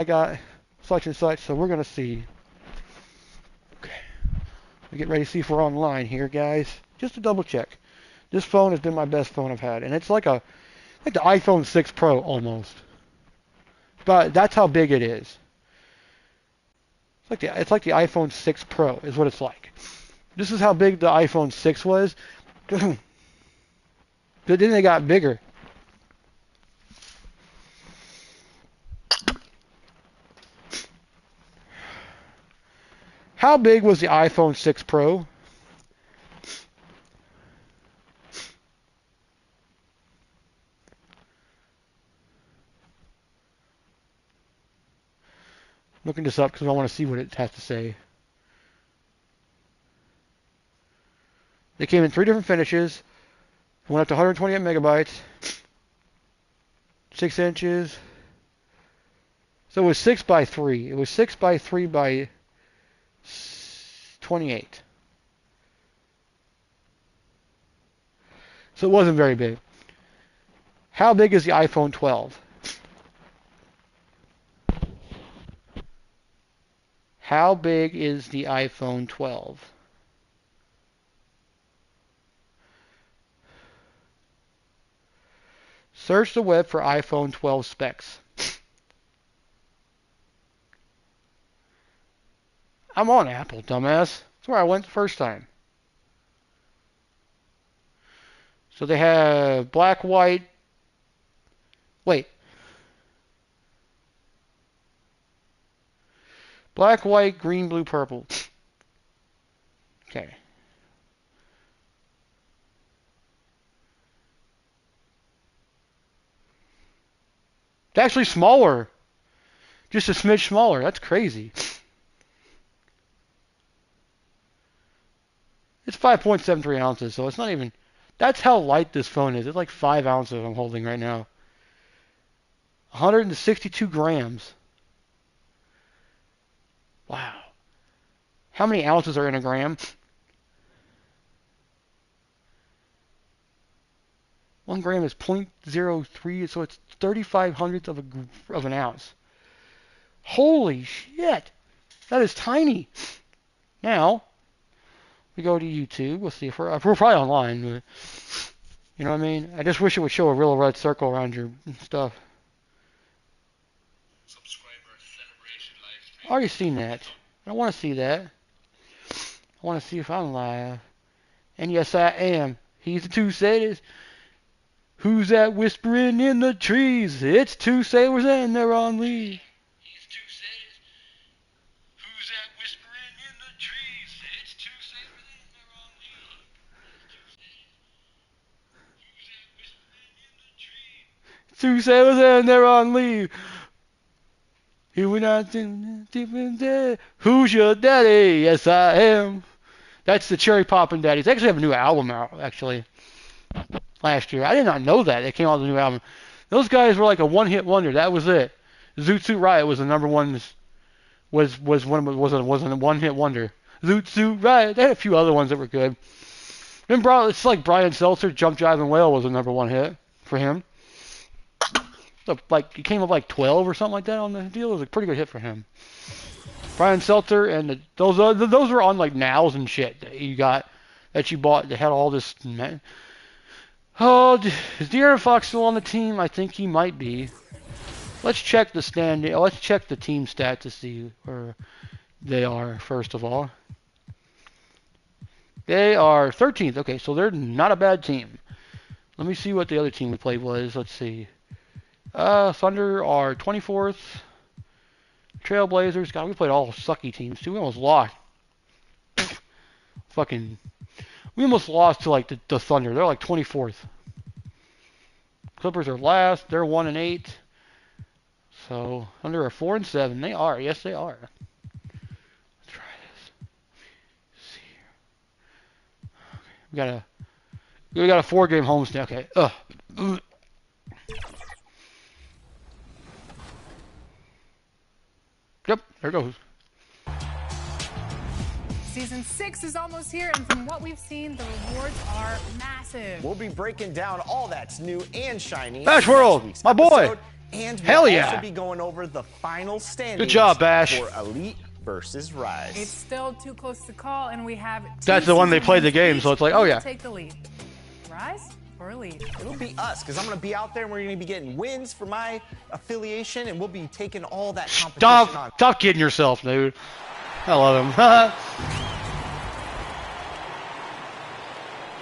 I got such and such, so we're going to see. Okay. We get ready to see if we're online here, guys. Just to double check. This phone has been my best phone I've had, and it's like the iPhone 6 Pro almost. But that's how big it is. It's like the iPhone 6 Pro is what it's like. This is how big the iPhone 6 was. But then they got bigger. How big was the iPhone 6 Pro? Looking this up because I want to see what it has to say. They came in 3 different finishes. Went up to 128 megabytes. 6 inches. So it was 6 by 3. It was 6 by 3 by 28. So it wasn't very big. How big is the iPhone 12? How big is the iPhone 12? Search the web for iPhone 12 specs. I'm on Apple, dumbass. That's where I went the first time. So they have black, white. Wait. Black, white, green, blue, purple. Okay. It's actually smaller. Just a smidge smaller. That's crazy. It's 5.73 ounces, so it's not even... That's how light this phone is. It's like 5 ounces I'm holding right now. 162 grams. Wow. How many ounces are in a gram? 1 gram is 0.03, so it's 35 hundredths of an ounce. Holy shit! That is tiny. Now, we go to YouTube. We'll see if we're probably online. But, you know what I mean? I just wish it would show a real red circle around your stuff. I already seen that. I don't want to see that. I want to see if I'm live. And yes, I am. He's the two sailors. Who's that whispering in the trees? It's 2 sailors and they're on leave. He's 2 sailors. Who's that whispering in the trees? It's 2 sailors and they're on leave. Who's that whispering in the trees? 2 sailors and they're on leave. Here we not deep. Who's your daddy? Yes, I am. That's the Cherry Poppin' Daddies. They actually have a new album out, actually. Last year. I did not know that. They came out with a new album. Those guys were like a one-hit wonder. That was it. Zoot Suit Riot was the number one. Was a one-hit wonder. Zoot Suit Riot. They had a few other ones that were good. Then it's like Brian Seltzer, Jump Jive and Whale was the number one hit for him. So like he came up like 12 or something like that on the deal. It was a pretty good hit for him. Brian Seltzer and those were on like Nows and shit that you bought that had all this. Oh, is De'Aaron Fox still on the team? I think he might be. Let's check the standing. Let's check the team stat to see where they are, first of all. They are 13th. Okay, so they're not a bad team. Let me see what the other team we played was. Let's see. Thunder are 24th. Trailblazers. God, we played all sucky teams, too. We almost lost. We almost lost to like the Thunder. They're like 24th. Clippers are last. They're 1-8. So Thunder are 4-7. They are. Yes, they are. Let's try this. Let's see here. Okay. We got a 4-game homestand. Okay. Yep. There it goes. Season 6 is almost here, and from what we've seen, the rewards are massive. We'll be breaking down all that's new and shiny. Bash World, my boy. And Hell we'll yeah. also be going over the final standings Good job, Bash. for Elite versus Rise. It's still too close to call, and we have That's the one they played the game, so it's like, oh yeah. Take the lead. Rise or Elite? It'll be us, because I'm going to be out there and we're going to be getting wins for my affiliation, and we'll be taking all that competition on. Stop kidding yourself, dude. I love him.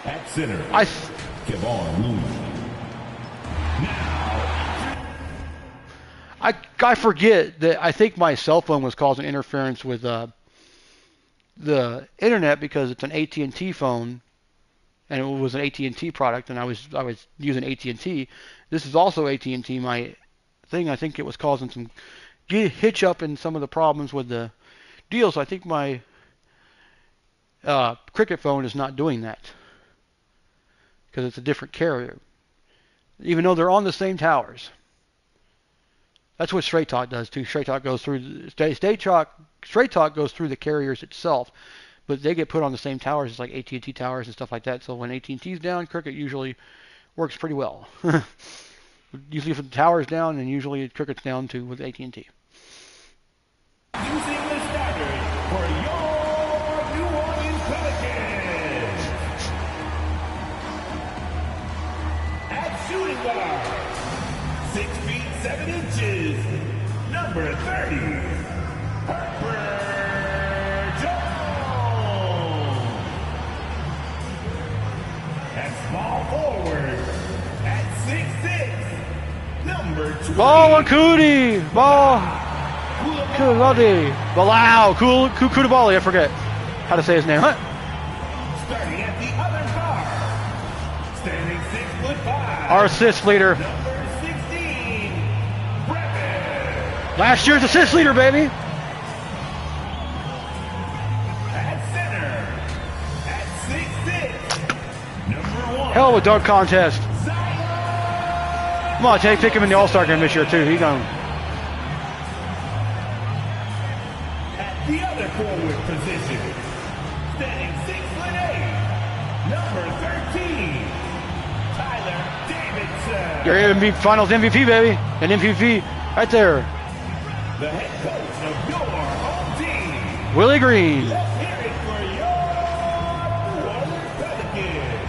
At center, I Kevon Looney. I forget that I think my cell phone was causing interference with the internet because it's an AT&T phone, and it was an AT&T product, and I was using AT&T. This is also AT&T. My thing, I think it was causing some hitch up in some of the problems with the deal. So I think my Cricket phone is not doing that because it's a different carrier, even though they're on the same towers. That's what Straight Talk does too. Straight Talk goes through Straight Talk goes through the carriers itself, but they get put on the same towers as like AT&T towers and stuff like that. So when AT&T's down, Cricket usually works pretty well. Usually if the tower's down, then usually Cricket's down too with AT&T. Using the standard for your New Orleans Pelicans. At shooting guard, 6 feet 7 inches, number 30, Herbert Jones. At small forward, at 6'6", number 20. Ball Cootie! Ball Koulibaly! Wow! Koulibaly, I forget how to say his name. Starting at the other guard, standing 6'5". Our assist leader. Number 16, Brevin. Last year's assist leader, baby. At center, at 6'6", number 1. Hell of a dunk contest. Zion. Come on, take him in the All-Star game this year too. He's going. At the other forward position, standing 6'8", number 13, Tyler Davidson. Your MVP, Finals MVP, baby. An MVP right there. The head coach of your home team. Willie Green. Let's hear it for your New Orleans Pelicans.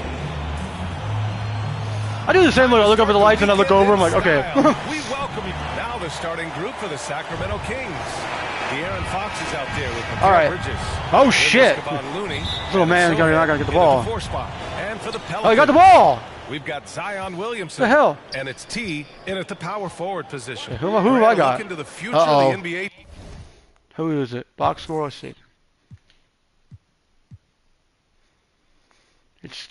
I do the same look. I look over the lights and I look over. I'm like, okay. We welcome you. Now the starting group for the Sacramento Kings. De'Aaron Fox is out there with All right. Bridges. Oh, shit. Looney, Little man, you're not going to get the ball. And for the Pelicans, Oh, he got the ball. We've got Zion Williamson. The hell? And it's T in at the power forward position. Who have I got? Look into the future Uh-oh. of the NBA. Who is it? Box score, let's see. It's...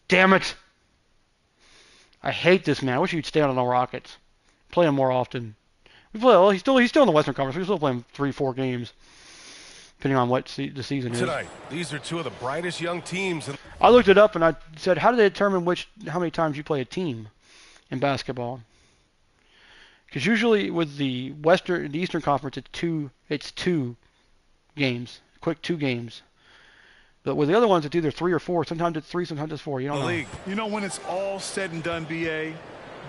Damn it. I hate this man. I wish he'd stay on the Rockets. Play him more often. We play, well, he's still in the Western Conference. We still play him 3-4 games, depending on what the season is. Tonight, these are two of the brightest young teams. I looked it up and I said, how do they determine how many times you play a team in basketball? Because usually with the Eastern Conference, it's two games, quick 2 games. But with the other ones, it's either 3 or 4. Sometimes it's 3, sometimes it's 4. You don't know. You know, when it's all said and done, BA,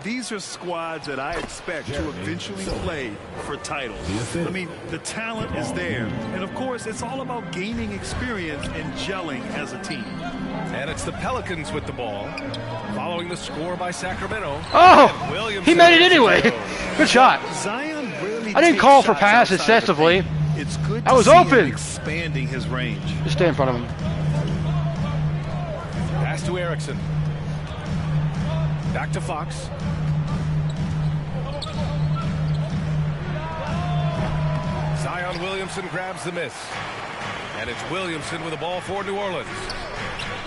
these are squads that I expect to eventually play for titles. I mean, the talent is there. And, of course, it's all about gaining experience and gelling as a team. And it's the Pelicans with the ball, following the score by Sacramento. Oh! He made it anyway. Good shot. Zion rarely I didn't takes call for shots pass outside the excessively. paint. It's good I to was see him open. expanding his range. Just stay in front of him. Pass to Erickson. Back to Fox. Zion Williamson grabs the miss. And it's Williamson with the ball for New Orleans.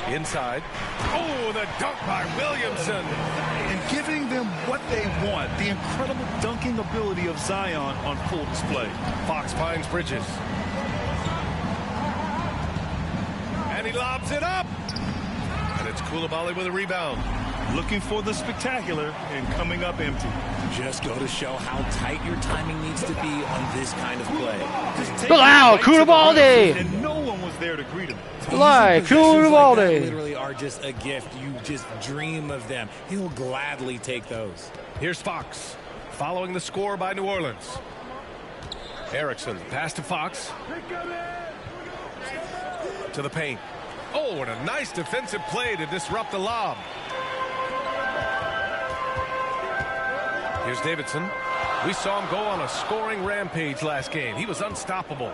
Inside. Oh, the dunk by Williamson. And giving them what they want, the incredible dunking ability of Zion on full display. Fox finds Bridges. And he lobs it up. And it's Koulibaly with a rebound. Looking for the spectacular and coming up empty. Just go to show how tight your timing needs to be on this kind of play. Wow, Koulibaly! And no one was there to greet him. Like Koulibaly. Like literally are just a gift. You just dream of them. He'll gladly take those. Here's Fox. following the score by New Orleans. Erickson, pass to Fox. To the paint. Oh, and a nice defensive play to disrupt the lob. Here's Davidson. We saw him go on a scoring rampage last game. He was unstoppable.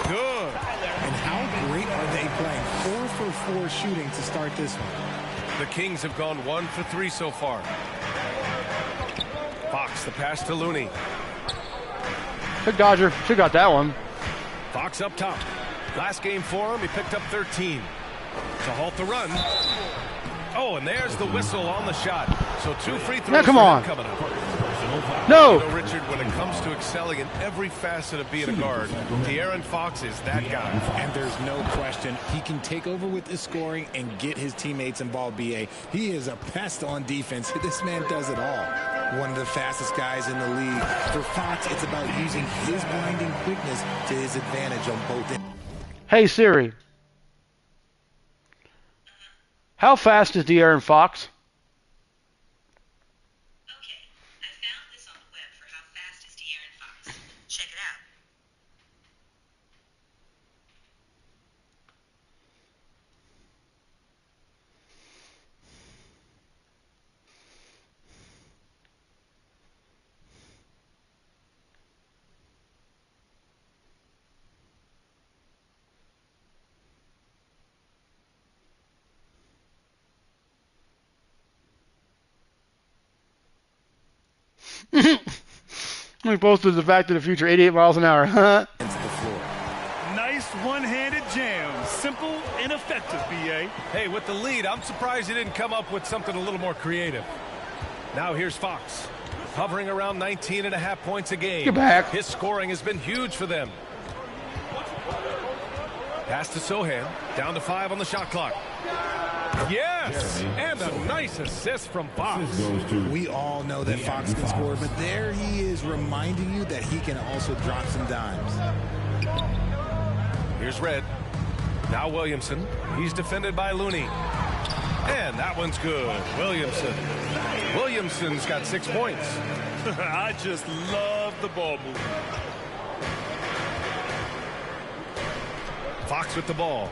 Good. And how great are they playing? 4 for 4 shooting to start this one. The Kings have gone 1 for 3 so far. Fox, the pass to Looney. Good Dodger. Should got that one. Fox up top. Last game for him, he picked up 13. To halt the run. Oh, and there's the whistle on the shot. So 2 free throws. Yeah, come on. Coming up. No. You know, Richard, when it comes to excelling in every facet of being a guard, De'Aaron Fox is that guy. And there's no question he can take over with his scoring and get his teammates involved, B.A. He is a pest on defense. This man does it all. One of the fastest guys in the league. For Fox, it's about using his blinding quickness to his advantage on both ends. Hey Siri. How fast is De'Aaron Fox? Okay, I found this on the web for how fast is De'Aaron Fox. Check it out. We posted the Back to the Future 88 miles an hour. Nice one-handed jam. Simple and effective, B.A. Hey, with the lead, I'm surprised he didn't come up with something a little more creative. Now here's Fox, hovering around 19.5 points a game. Get back. His scoring has been huge for them. Pass to Sohan, down to 5 on the shot clock. Yes, and a nice assist from Fox. We all know that Fox can score, but there he is reminding you that he can also drop some dimes. Here's Red. Now Williamson. He's defended by Looney. And that one's good. Williamson's got 6 points. I just love the ball movement. Fox with the ball.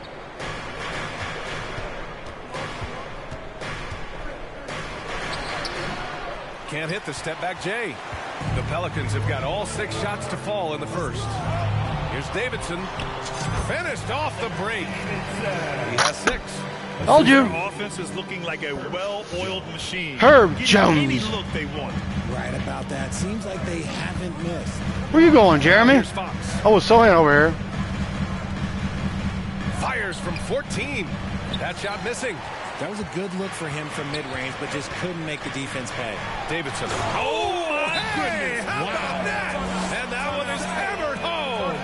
Can't hit the step-back J. The Pelicans have got all 6 shots to fall in the first. Here's Davidson. Finished off the break. He has 6. Told you. Their offense is looking like a well-oiled machine. Herb Getting Jones. any look they want. Right about that. Seems like they haven't missed. Where you going, Jeremy? Here's Fox. Oh, it's Sohan over here. Fires from 14. That shot missing. That was a good look for him from mid-range, but just couldn't make the defense pay. Davidson. Oh, my goodness. How about that? And that one is hammered home.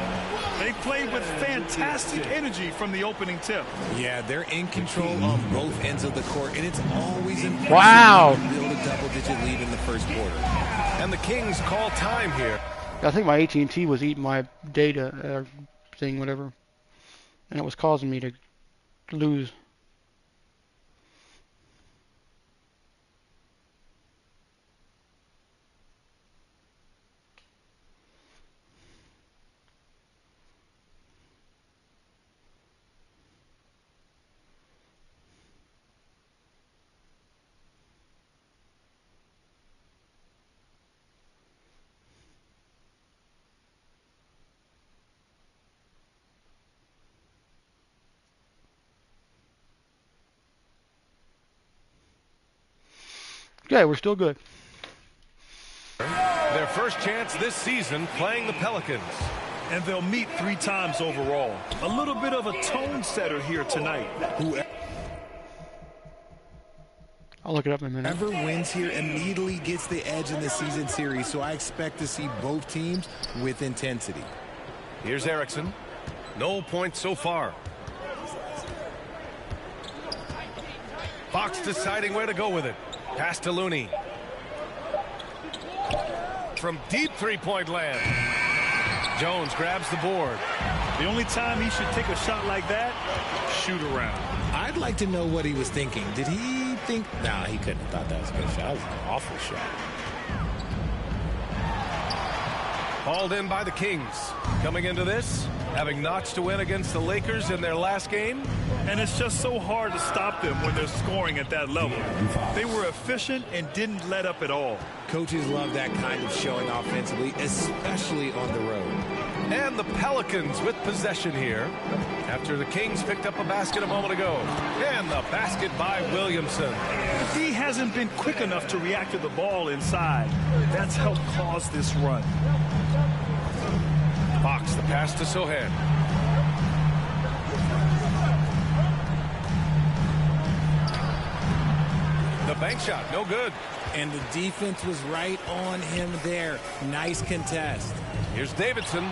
They played with fantastic energy from the opening tip. Yeah, they're in control on both ends of the court, and it's always important Wow. to build a double-digit lead in the first quarter. And the Kings call time here. I think my AT&T was eating my data thing, whatever, and it was causing me to lose. Okay, we're still good. Their first chance this season playing the Pelicans. And they'll meet 3 times overall. A little bit of a tone setter here tonight. I'll look it up in a minute. Whoever wins here immediately gets the edge in the season series, so I expect to see both teams with intensity. Here's Erickson. No points so far. Fox deciding where to go with it. Pass to Looney. From deep three-point land. Jones grabs the board. The only time he should take a shot like that, shoot around. I'd like to know what he was thinking. Did he think... Nah, he couldn't have thought that was a good shot. That was an awful shot. Hauled in by the Kings. Coming into this, having notched a win against the Lakers in their last game. And it's just so hard to stop them when they're scoring at that level. They were efficient and didn't let up at all. Coaches love that kind of showing offensively, especially on the road. And the Pelicans with possession here after the Kings picked up a basket a moment ago. And the basket by Williamson. He hasn't been quick enough to react to the ball inside. That's helped cause this run. Fox, the pass to Sohan. The bank shot, no good. And the defense was right on him there. Nice contest. Here's Davidson.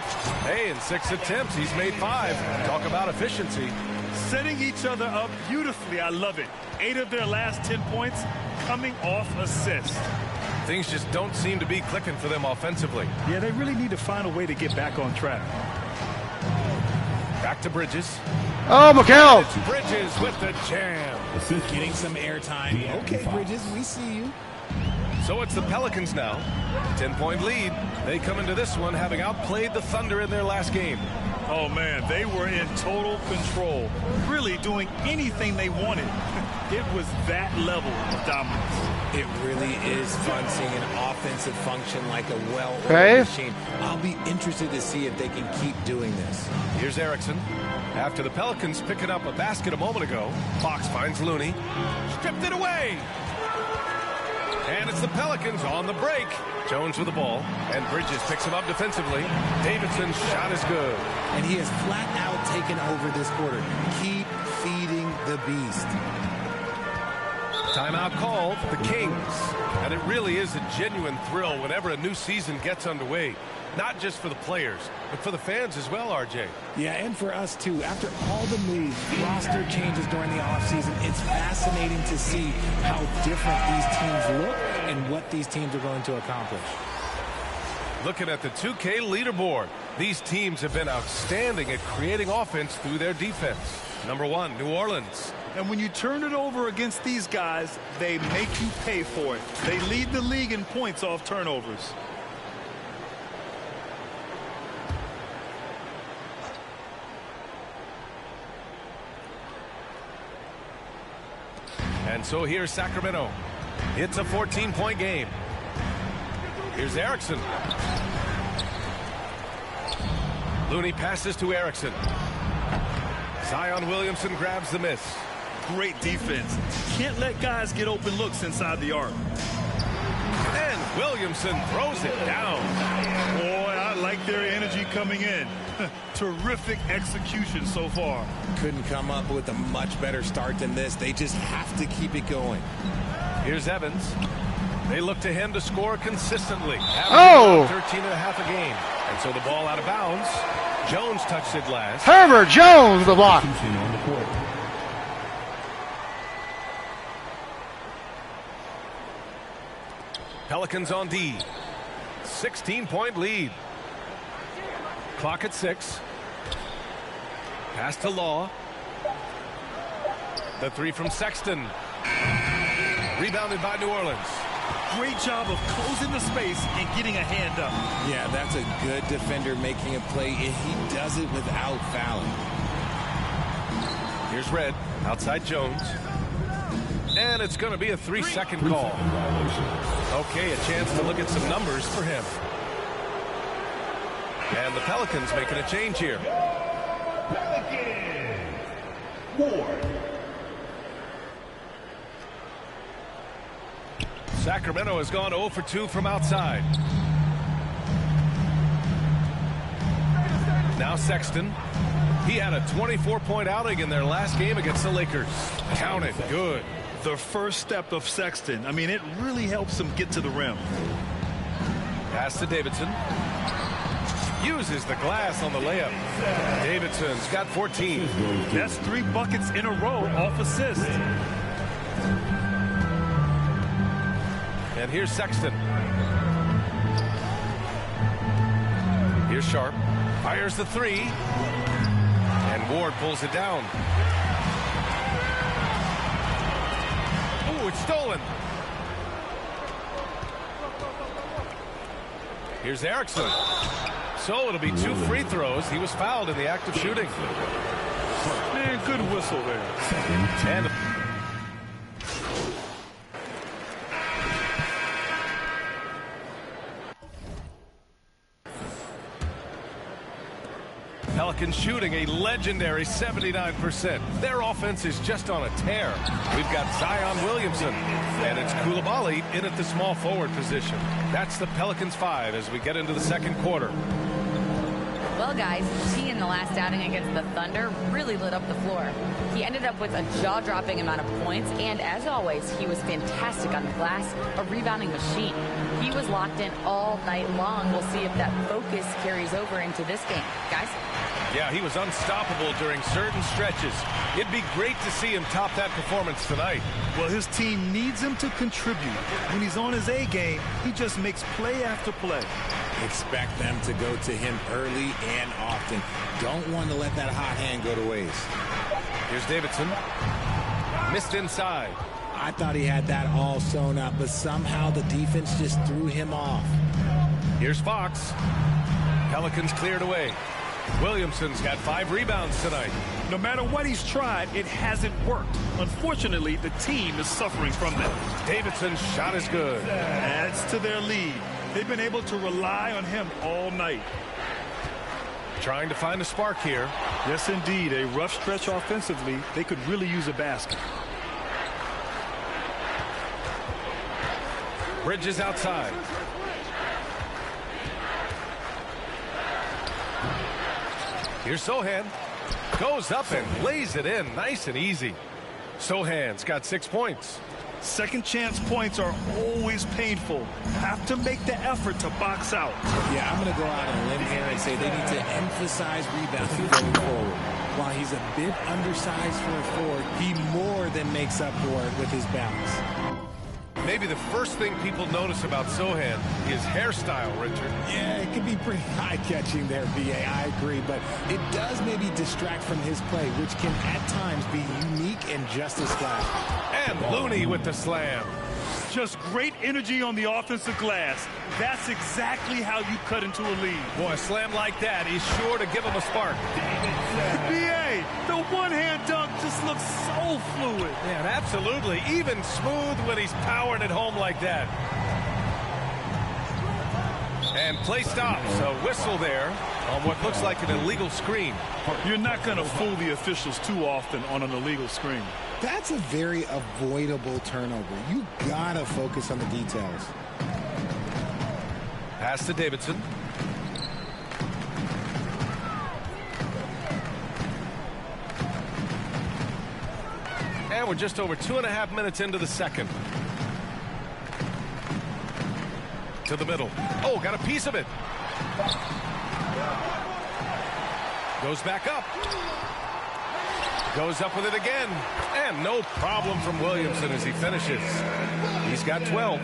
Hey, in 6 attempts, he's made 5. Talk about efficiency. Setting each other up beautifully. I love it. 8 of their last 10 points coming off assists. Things just don't seem to be clicking for them offensively. Yeah, they really need to find a way to get back on track. Back to Bridges. Oh, McHale! It's Bridges with the jam. Getting some airtime. Okay, Bridges, we see you. So it's the Pelicans now. 10-point lead. They come into this one having outplayed the Thunder in their last game. Oh, man, they were in total control. Really doing anything they wanted. It was that level of dominance. It really is fun seeing an offensive function like a well-oiled machine. I'll be interested to see if they can keep doing this. Here's Erickson. After the Pelicans picking up a basket a moment ago, Fox finds Looney. Stripped it away. And it's the Pelicans on the break. Jones with the ball, and Bridges picks him up defensively. Davidson's shot is good. And he has flat out taken over this quarter. Keep feeding the beast. Timeout called, the Kings. And it really is a genuine thrill whenever a new season gets underway. Not just for the players, but for the fans as well, RJ. Yeah, and for us too. After all the moves, roster changes during the offseason, it's fascinating to see how different these teams look and what these teams are going to accomplish. Looking at the 2K leaderboard, these teams have been outstanding at creating offense through their defense. Number 1, New Orleans. And when you turn it over against these guys, they make you pay for it. They lead the league in points off turnovers. And so here's Sacramento. It's a 14-point game. Here's Erickson. Looney passes to Erickson. Zion Williamson grabs the miss. Great defense. Can't let guys get open looks inside the arc. And Williamson throws it down. Boy, I like their energy coming in. Terrific execution so far. Couldn't come up with a much better start than this. They just have to keep it going. Here's Evans. They look to him to score consistently. 13.5 a game. And so the ball out of bounds. Jones touched it last. Herbert Jones, the block. Pelicans on D. 16-point lead. Clock at 6. Pass to Law. The 3 from Sexton. Rebounded by New Orleans. Great job of closing the space and getting a hand up. Yeah, that's a good defender making a play, and he does it without fouling. Here's Red, outside Jones. And it's going to be a 3-second call. Okay, a chance to look at some numbers for him. And the Pelicans making a change here. Pelicans. Ward. Sacramento has gone 0 for 2 from outside. Now Sexton. He had a 24-point outing in their last game against the Lakers. Count it. Good. The first step of Sexton. I mean, it really helps him get to the rim. Pass to Davidson. Uses the glass on the layup. Davidson's got 14. That's 3 buckets in a row off assist. And here's Sexton. Here's Sharp. Fires the 3. And Ward pulls it down. Ooh, it's stolen. Here's Erickson. So it'll be 2 free throws. He was fouled in the act of shooting. Man, good whistle there. And Pelicans shooting a legendary 79%. Their offense is just on a tear. We've got Zion Williamson, and it's Koulibaly in at the small forward position. That's the Pelicans 5 as we get into the second quarter. Well, guys, T in the last outing against the Thunder really lit up the floor. He ended up with a jaw-dropping amount of points, and as always, he was fantastic on the glass, a rebounding machine. He was locked in all night long. We'll see if that focus carries over into this game. Guys? Yeah, he was unstoppable during certain stretches. It'd be great to see him top that performance tonight. Well, his team needs him to contribute. When he's on his A game, he just makes play after play. Expect them to go to him early and often. Don't want to let that hot hand go to waste. Here's Davidson. Missed inside. I thought he had that all sewn up, but somehow the defense just threw him off. Here's Fox. Pelicans cleared away. Williamson's got 5 rebounds tonight. No matter what he's tried, it hasn't worked. Unfortunately, the team is suffering from that. Davidson's shot is good. Adds to their lead. They've been able to rely on him all night. Trying to find a spark here. Yes, indeed. A rough stretch offensively. They could really use a basket. Bridges outside. Here's Sohan. Goes up and lays it in. Nice and easy. Sohan's got 6 points. Second chance points are always painful. Have to make the effort to box out. Yeah, I'm going to go out on a limb here and say they need to emphasize rebounding going forward. While he's a bit undersized for a forward, he more than makes up for it with his balance. Maybe the first thing people notice about Sohan is hairstyle, Richard. Yeah, it can be pretty eye-catching there, BA. I agree, but it does maybe distract from his play, which can at times be unique and just as flashy. And Looney with the slam. Just great energy on the offensive glass. That's exactly how you cut into a lead. Boy, a slam like that is sure to give him a spark. BA, the one-hand dunk just looks so fluid. Yeah, absolutely. Even smooth when he's powering it home like that. And play stops. A whistle there on what looks like an illegal screen. You're not going to fool the officials too often on an illegal screen. That's a very avoidable turnover. You gotta focus on the details. Pass to Davidson. And we're just over 2.5 minutes into the second. To the middle. Oh, got a piece of it. Goes back up. Goes up with it again. And no problem from Williamson as he finishes. He's got 12.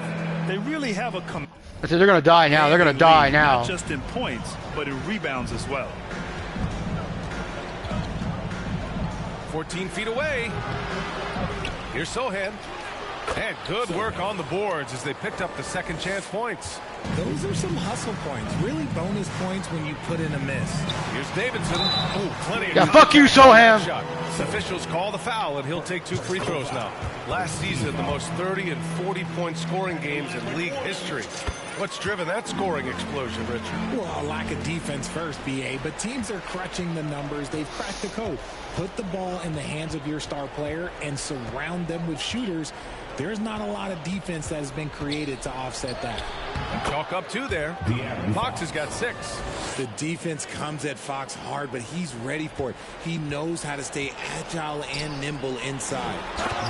They really have a I said they're going to die now. They're going to die now. Not just in points, but in rebounds as well. 14 feet away. Here's Sohan. And good work on the boards as they picked up the second chance points. Those are some hustle points. Really bonus points when you put in a miss. Here's Davidson. Oh, plenty of Yeah, fuck you, Sohan. shot. Officials call the foul, and he'll take 2 free throws now. Last season, the most 30 and 40-point scoring games in league history. What's driven that scoring explosion, Richard? Well, a lack of defense first, BA, but teams are crutching the numbers. They've cracked the code. Put the ball in the hands of your star player and surround them with shooters. There's not a lot of defense that has been created to offset that. Chalk up 2 there. Fox has got 6. The defense comes at Fox hard, but he's ready for it. He knows how to stay agile and nimble inside.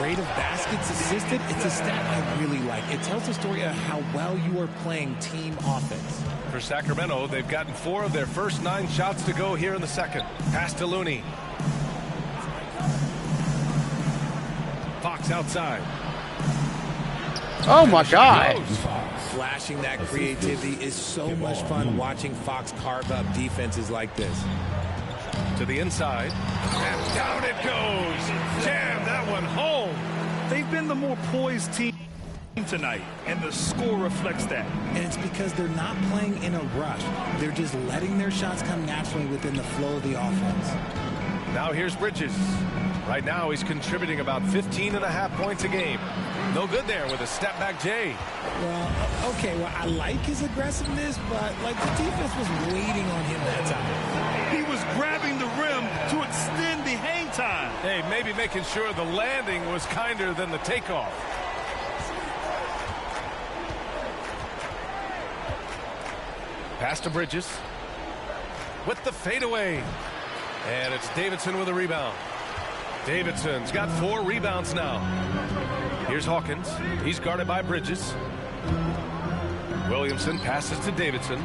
Rate of baskets assisted, it's a stat I really like. It tells the story of how well you are playing team offense. For Sacramento, they've gotten 4 of their first 9 shots to go here in the second. Pass to Looney. Fox outside. Oh my God. Flashing that creativity is so much fun watching Fox carve up defenses like this. To the inside. And down it goes. Jam that one home. They've been the more poised team tonight, and the score reflects that. And it's because they're not playing in a rush. They're just letting their shots come naturally within the flow of the offense. Now here's Bridges. Right now he's contributing about 15.5 points a game. No good there with a step-back J. Well, okay, well, I like his aggressiveness, but, like, the defense was waiting on him that time. He was grabbing the rim to extend the hang time. Hey, maybe making sure the landing was kinder than the takeoff. Pass to Bridges. With the fadeaway. And it's Davidson with a rebound. Davidson's got 4 rebounds now. Here's Hawkins. He's guarded by Bridges. Williamson passes to Davidson.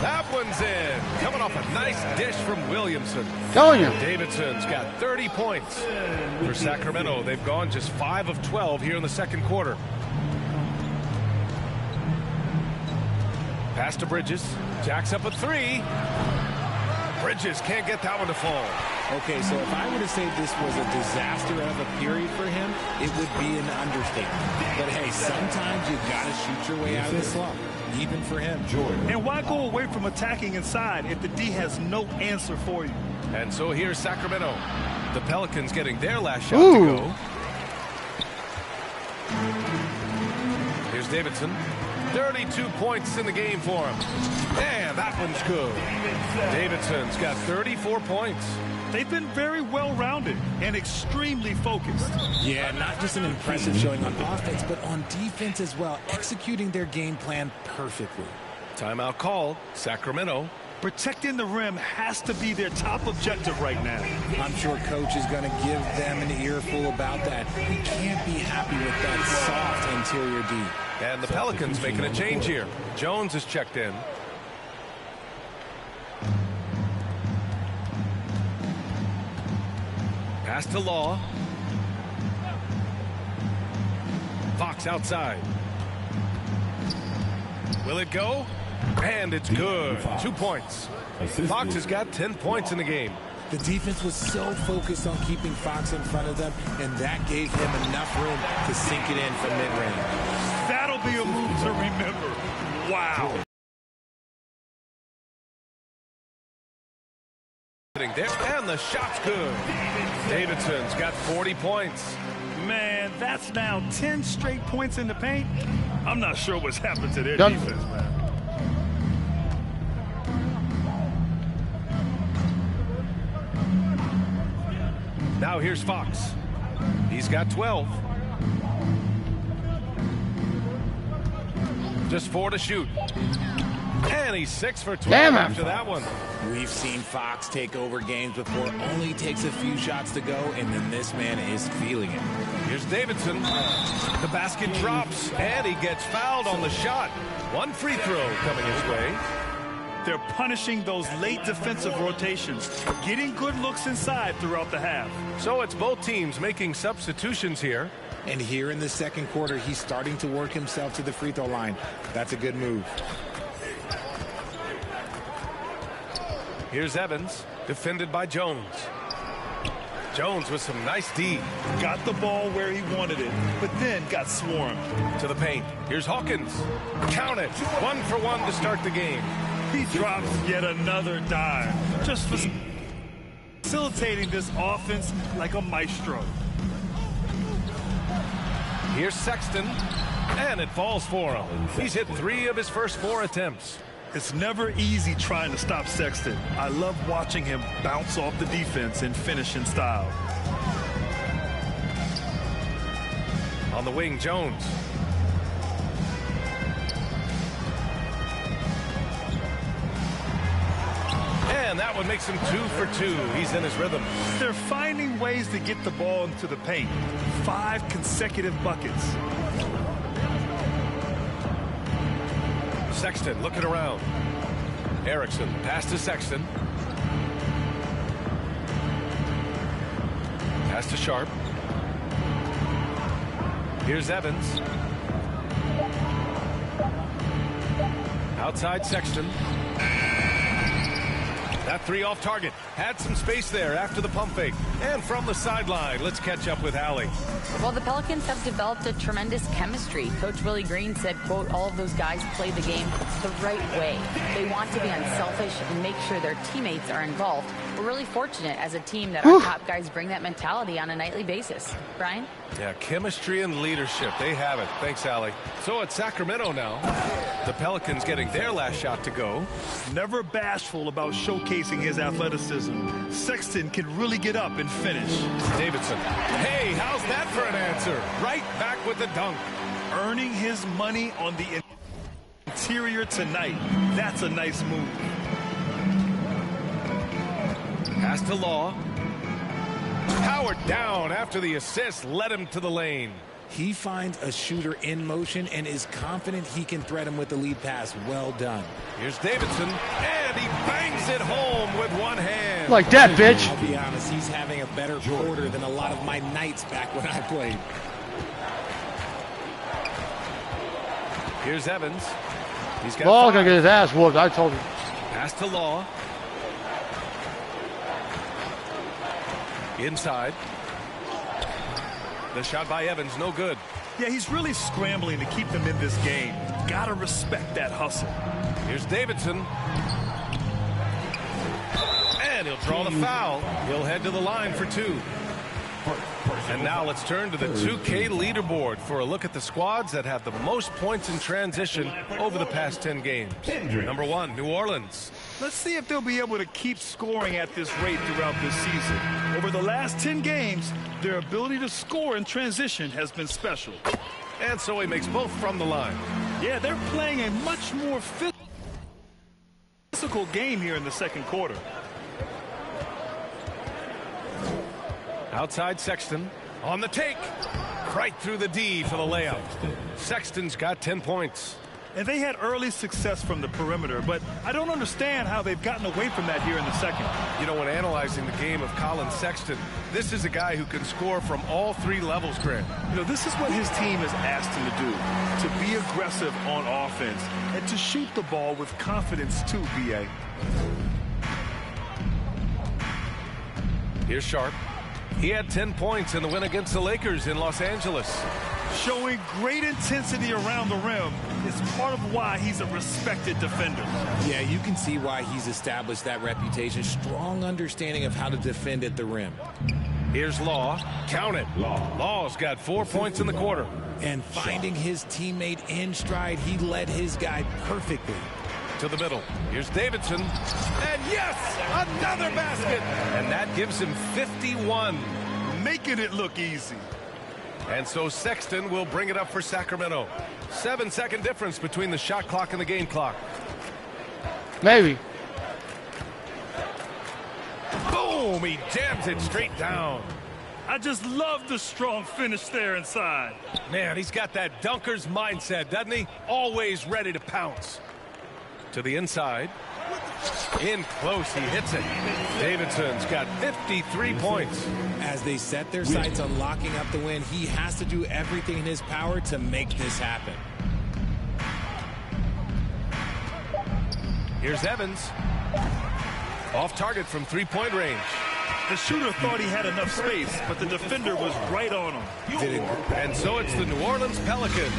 That one's in. Coming off a nice dish from Williamson. Telling you. Davidson's got 30 points. For Sacramento, they've gone just 5 of 12 here in the second quarter. Pass to Bridges. Jacks up a 3. Bridges can't get that one to fall. Okay, so if I were to say this was a disaster of a period for him, it would be an understatement. But hey, sometimes you got to shoot your way out of the slump, even for him. And why go away from attacking inside if the D has no answer for you? And so here's Sacramento. The Pelicans getting their last shot to go. Here's Davidson. 32 points in the game for him. And that one's good. Davidson's got 34 points. They've been very well-rounded and extremely focused. Yeah, not just an impressive showing on offense, but on defense as well, executing their game plan perfectly. Timeout call, Sacramento. Protecting the rim has to be their top objective right now. I'm sure coach is going to give them an earful about that. He can't be happy with that soft interior D. And the Pelicans making a change here. Jones is checked in. Pass to Law. Fox outside. Will it go? And it's good. 2 points. Fox has got 10 points in the game. The defense was so focused on keeping Fox in front of them, and that gave him enough room to sink it in from mid-range. That'll be a move to remember. Wow. And the shot's good. Davidson's got 40 points. Man, that's now 10 straight points in the paint. I'm not sure what's happened to their defense, man. Now here's Fox. He's got 12. Just 4 to shoot. And he's 6 for 12 after that one. We've seen Fox take over games before. Only takes a few shots to go, and then this man is feeling it. Here's Davidson. The basket drops, and he gets fouled on the shot. 1 free throw coming his way. They're punishing those late defensive rotations, getting good looks inside throughout the half. So it's both teams making substitutions here. And here in the second quarter, he's starting to work himself to the free throw line. That's a good move. Here's Evans, defended by Jones. Jones with some nice D. Got the ball where he wanted it, but then got swarmed. To the paint. Here's Hawkins. Count it. 1 for 1 to start the game. He drops yet another dime, just facilitating this offense like a maestro. Here's Sexton, and it falls for him. He's hit 3 of his first 4 attempts. It's never easy trying to stop Sexton. I love watching him bounce off the defense and finish in style. On the wing, Jones. And that one makes him 2 for 2. He's in his rhythm. They're finding ways to get the ball into the paint. 5 consecutive buckets. Sexton looking around. Erickson pass to Sexton. Pass to Sharp. Here's Evans. Outside Sexton. That three off target. Had some space there after the pump fake. And from the sideline, let's catch up with Allie. Well, the Pelicans have developed a tremendous chemistry. Coach Willie Green said, quote, all of those guys play the game the right way. They want to be unselfish and make sure their teammates are involved. We're really fortunate as a team that our top guys bring that mentality on a nightly basis. Brian? Yeah, chemistry and leadership. They have it. Thanks, Allie. So it's Sacramento now. The Pelicans getting their last shot to go. Never bashful about showcasing his athleticism. Sexton can really get up and finish. Davidson. Hey, how's that for an answer? Right back with the dunk. Earning his money on the interior tonight. That's a nice move. Pass to Law. Powered down after the assist led him to the lane. He finds a shooter in motion and is confident he can thread him with the lead pass. Well done. Here's Davidson, and he bangs it home with one hand. Like that, bitch. I'll be honest, he's having a better quarter than a lot of my nights back when I played. Here's Evans. He's got Law five. gonna get his ass whooped. I told you. Pass to Law. Inside. The shot by Evans, no good. Yeah, he's really scrambling to keep them in this game. Gotta respect that hustle. Here's Davidson. And he'll draw the foul. He'll head to the line for two. And now let's turn to the 2K leaderboard for a look at the squads that have the most points in transition over the past 10 games. Number 1, New Orleans. Let's see if they'll be able to keep scoring at this rate throughout this season. Over the last 10 games, their ability to score in transition has been special. And so he makes both from the line. Yeah, they're playing a much more physical game here in the second quarter. Outside Sexton on the take. Right through the D for the layup. Sexton's got 10 points. And they had early success from the perimeter, but I don't understand how they've gotten away from that here in the second. You know, when analyzing the game of Colin Sexton, this is a guy who can score from all three levels, Grant. You know, this is what his team has asked him to do, to be aggressive on offense and to shoot the ball with confidence too, B.A. Here's Sharp. He had 10 points in the win against the Lakers in Los Angeles. Showing great intensity around the rim is part of why he's a respected defender. Yeah, you can see why he's established that reputation. Strong understanding of how to defend at the rim. Here's Law. Count it. Law's got 4 points in the quarter. And finding his teammate in stride, he led his guy perfectly. To the middle. Here's Davidson. And yes, another basket. And that gives him 51. Making it look easy. And so Sexton will bring it up for Sacramento. 7-second difference between the shot clock and the game clock. Maybe. Boom! He jams it straight down. I just love the strong finish there inside. Man, he's got that dunker's mindset, doesn't he? Always ready to pounce. To the inside. In close, he hits it. Davidson's got 53 points. As they set their sights on locking up the win, he has to do everything in his power to make this happen. Here's Evans. Off target from three-point range. The shooter thought he had enough space, but the defender was right on him. And so it's the New Orleans Pelicans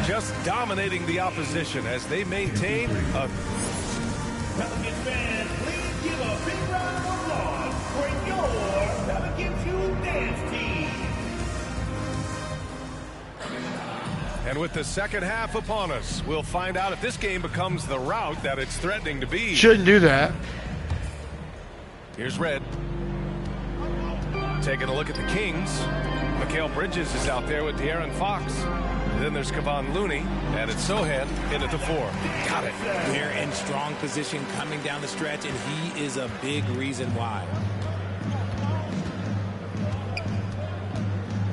just dominating the opposition as they maintain a... Pelicans fans, please give a big round of applause for your Pelicans Youth Dance Team. And with the second half upon us, we'll find out if this game becomes the rout that it's threatening to be. Shouldn't do that. Here's Red. Taking a look at the Kings. Mikal Bridges is out there with De'Aaron Fox. Then there's Kevon Looney, and it's Sohan in at the 4. Got it. They're in strong position coming down the stretch, and he is a big reason why.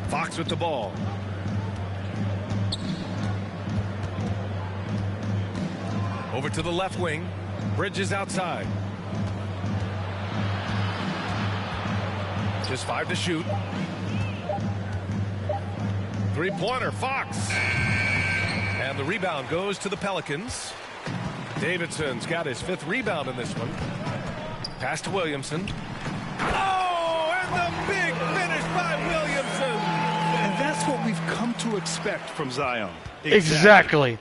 Fox with the ball. Over to the left wing. Bridges outside. Just 5 to shoot. Three-pointer, Fox. And the rebound goes to the Pelicans. Davidson's got his 5th rebound in this one. Pass to Williamson. Oh, and the big finish by Williamson. And that's what we've come to expect from Zion. Exactly.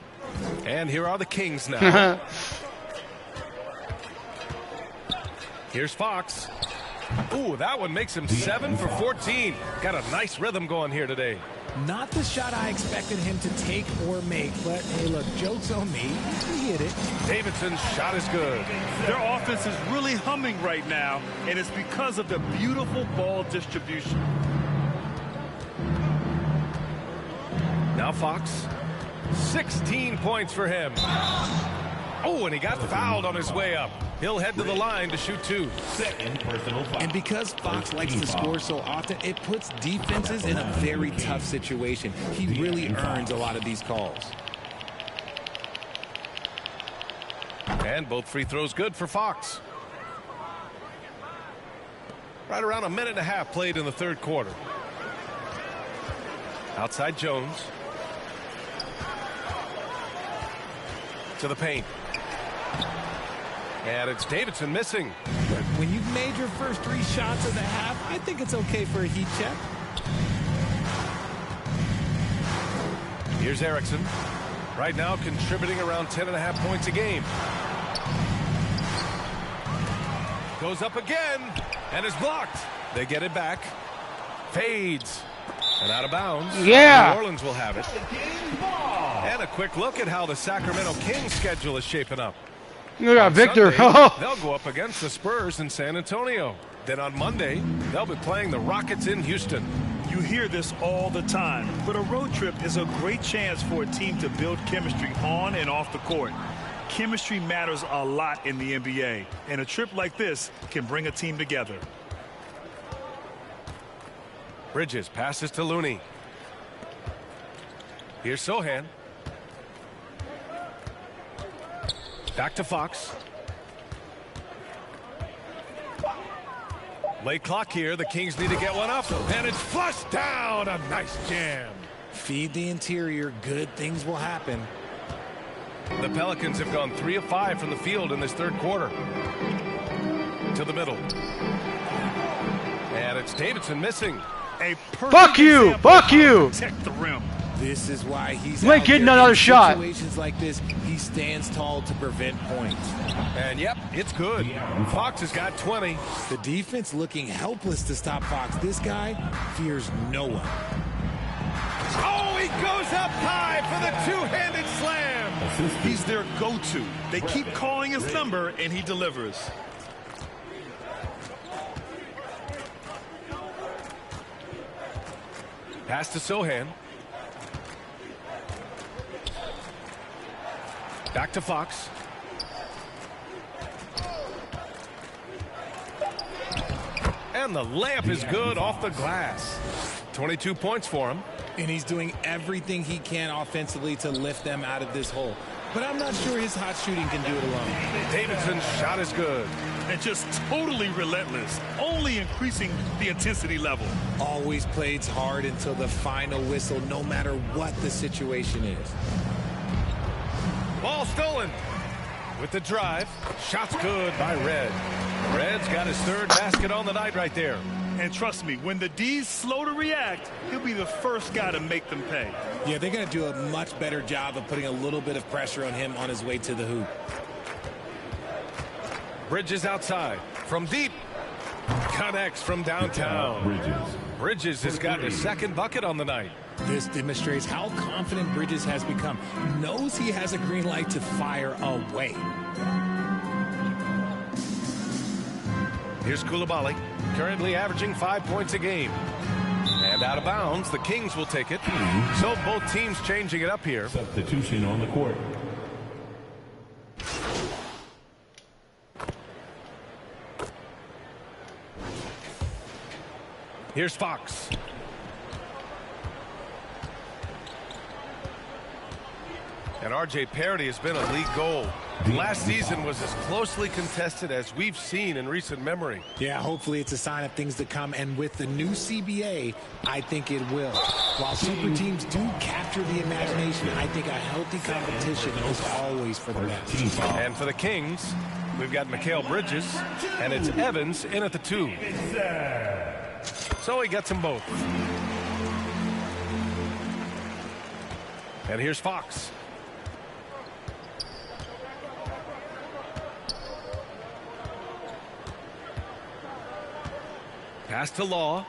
And here are the Kings now. Here's Fox. Ooh, that one makes him 7 for 14. Got a nice rhythm going here today. Not the shot I expected him to take or make, but hey, look, joke's on me. He hit it. Davidson's shot is good. Their offense is really humming right now, and it's because of the beautiful ball distribution. Now Fox. 16 points for him. Oh, and he got fouled on his way up. He'll head to the line to shoot 2. Second personal foul. And because Fox likes to score so often, it puts defenses in a very tough situation. He really earns a lot of these calls. And both free throws good for Fox. Right around a minute and a half played in the third quarter. Outside Jones. To the paint. And it's Davidson missing. When you've made your first 3 shots of the half, I think it's okay for a heat check. Here's Erickson. Right now contributing around 10.5 points a game. Goes up again and is blocked. They get it back. Fades. And out of bounds. Yeah. New Orleans will have it. And a quick look at how the Sacramento Kings schedule is shaping up. Look at Victor. Sunday, they'll go up against the Spurs in San Antonio. Then on Monday, they'll be playing the Rockets in Houston. You hear this all the time, but a road trip is a great chance for a team to build chemistry on and off the court. Chemistry matters a lot in the NBA, and a trip like this can bring a team together. Bridges passes to Looney. Here's Sohan. Back to Fox. Late clock here. The Kings need to get one up. And it's flushed down. A nice jam. Feed the interior. Good things will happen. The Pelicans have gone 3 of 5 from the field in this third quarter. To the middle. And it's Davidson missing. A Fuck you! Fuck you! Protect the rim. This is why he's You ain't getting another shot. Situations like this, he stands tall to prevent points. And yep, it's good. Fox has got 20. The defense looking helpless to stop Fox. This guy fears no one. Oh, he goes up high for the two-handed slam. He's their go-to. They keep calling his number, and he delivers. Pass to Sohan. Back to Fox. And the layup is good off the glass. 22 points for him. And he's doing everything he can offensively to lift them out of this hole. But I'm not sure his hot shooting can do it alone. Davidson's shot is good. And just totally relentless, only increasing the intensity level. Always plays hard until the final whistle, no matter what the situation is. Ball stolen. With the drive. Shot's good by Red. Red's got his third basket on the night right there. And trust me, when the D's slow to react, he'll be the first guy to make them pay. Yeah, they're going to do a much better job of putting a little bit of pressure on him on his way to the hoop. Bridges outside. From deep. Connects from downtown. Bridges has gotten his second bucket on the night. This demonstrates how confident Bridges has become. Knows he has a green light to fire away. Here's Coulibaly, currently averaging 5 points a game. And out of bounds, the Kings will take it. So both teams changing it up here. Substitution on the court. Here's Fox. And R.J. Parody has been a league goal. Last season was as closely contested as we've seen in recent memory. Yeah, hopefully it's a sign of things to come. And with the new CBA, I think it will. While super teams do capture the imagination, I think a healthy competition is always for the best. And for the Kings, We've got Mikal Bridges, and it's Evans in at the 2. So he gets them both. And here's Fox. Pass to Law.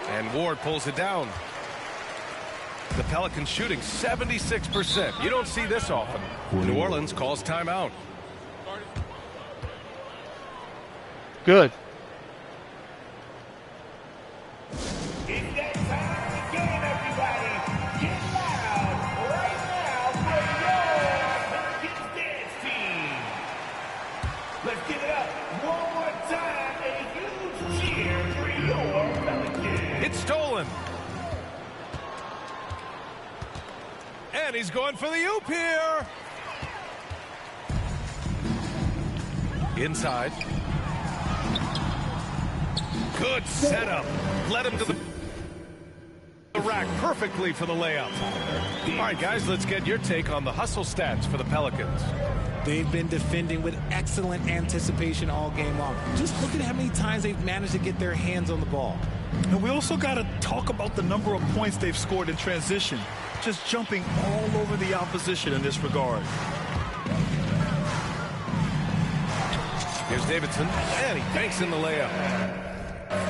And Ward pulls it down. The Pelicans shooting 76%. You don't see this often. New Orleans calls timeout. Good. It's that time again, everybody. Get loud right now for your Pelicans dance team. Let's give it up one more time. A huge cheer for your Pelicans. It's stolen. And he's going for the oop here. Inside. Good setup. Led him to the rack perfectly for the layup. All right, guys, let's get your take on the hustle stats for the Pelicans. They've been defending with excellent anticipation all game long. Just look at how many times they've managed to get their hands on the ball. And we also got to talk about the number of points they've scored in transition. Just jumping all over the opposition in this regard. Here's Davidson, and he banks in the layup.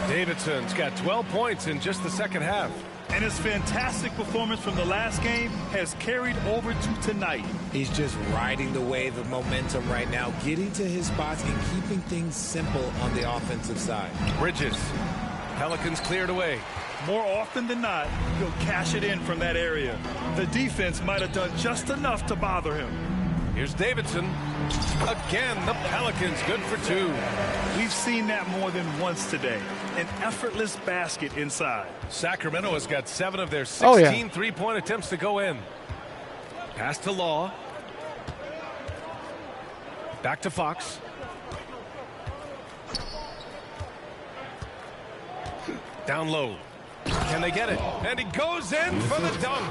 Davidson's got 12 points in just the second half. And his fantastic performance from the last game has carried over to tonight. He's just riding the wave of momentum right now, getting to his spots and keeping things simple on the offensive side. Bridges. Pelicans cleared away. More often than not, he'll cash it in from that area. The defense might have done just enough to bother him. Here's Davidson. Again, the Pelicans good for 2. We've seen that more than once today. An effortless basket inside. Sacramento has got 7 of their 16 three-point attempts to go in. Pass to Law. Back to Fox. Down low. Can they get it? And he goes in for the dunk.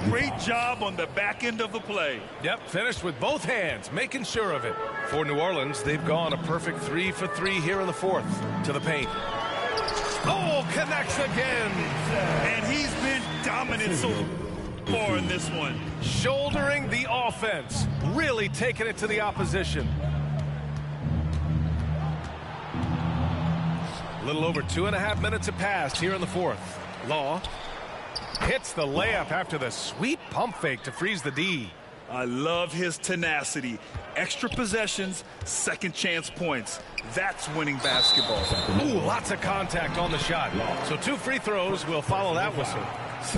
Great job on the back end of the play. Yep, finished with both hands, making sure of it. For New Orleans, they've gone a perfect 3 for 3 here in the 4th. To the paint. Oh, connects again. And he's been dominant so far in this one. Shouldering the offense. Really taking it to the opposition. A little over 2.5 minutes have passed here in the 4th. Law hits the layup after the sweet pump fake to freeze the D. I love his tenacity. Extra possessions, second chance points. That's winning basketball. Ooh, lots of contact on the shot. So 2 free throws will follow that whistle.